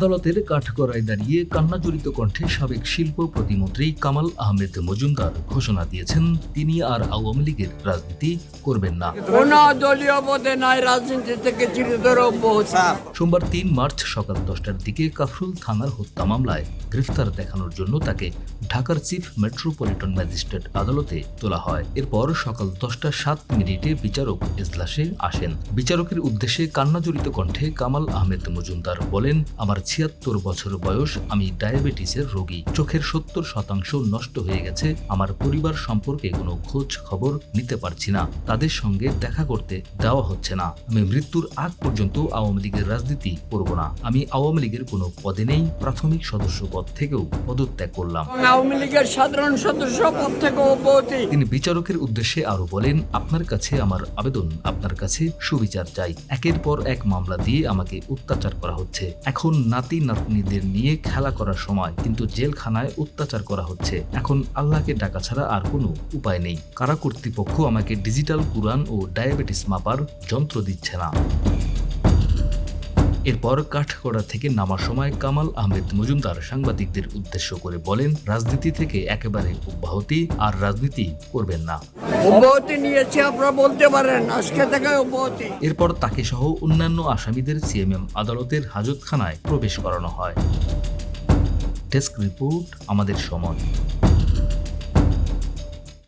আদালতের কাঠগড়ায় দাঁড়িয়ে কান্নাজড়িত কণ্ঠে সাবেক শিল্প প্রতিমন্ত্রী কামাল আহমেদ মজুমদার ঘোষণা দিয়েছেন তিনি আর আওয়ামী লীগের রাজনীতি করবেন না। দলীয় পদে নাই, রাজনীতি থেকে চিরতর অব্যাহতি। সোমবার ৩ মার্চ সকাল 10টার দিকে কাফরুল থানার হত্যা মামলায় গ্রেফতার দেখানোর জন্য তাকে ঢাকার চিফ মেট্রোপলিটন ম্যাজিস্ট্রেট আদালতে তোলা হয়। এরপর সকাল 10:07 বিচারক এজলাসে আসেন। বিচারকের উদ্দেশ্যে কান্নাজড়িত কণ্ঠে কামাল আহমেদ মজুমদার বলেন, আমার ৭৬ বছর বয়স, আমি ডায়াবেটিসের রোগী, চোখের ৭০% নষ্ট হয়ে গেছে। আমার পরিবার সম্পর্কে কোনো খোঁজ খবর নিতে পারছি না, তাদের সঙ্গে দেখা করতে দেওয়া হচ্ছে না। আমি মৃত্যুর আগ পর্যন্ত আওয়ামী লীগের রাজনীতি করব না। আমি আওয়ামী লীগের কোনো পদে নেই, প্রাথমিক সদস্য পদ থেকেও পদত্যাগ করলাম। আওয়ামী লীগের সাধারণ সদস্য পদ থেকে অব্যাহতি। তিনি বিচারকের উদ্দেশ্যে আরো বলেন, আপনার কাছে আমার আবেদন, আপনার কাছে সুবিচার চাই। একের পর এক মামলা দিয়ে আমাকে অত্যাচার করা হচ্ছে। এখন নাতি নাতনিদের নিয়ে খেলা করার সময়, কিন্তু জেলখানায় অত্যাচার করা হচ্ছে। এখন আল্লাহকে ডাকা ছাড়া আর কোনো উপায় নেই। কারা কর্তৃপক্ষ আমাকে ডিজিটাল কুরআন ও ডায়াবেটিস মাপার যন্ত্র দিচ্ছে না। এরপর কাঠগড়া থেকে নামার সময় কামাল আহমেদ মজুমদার সাংবাদিকদের উদ্দেশ্য করে বলেন, রাজনীতি থেকে একেবারে অব্যাহতি, আর রাজনীতি করবেন না। অব্যাহতি নিয়েছে, আপনারা বলতে পারেন আজকে থেকে অব্যাহতি। এরপর তাকে সহ অন্যান্য আসামিদের সিএমএম আদালতের হাজতখানায় প্রবেশ করানো হয়। ডেস্ক রিপোর্ট, আমাদের সময়।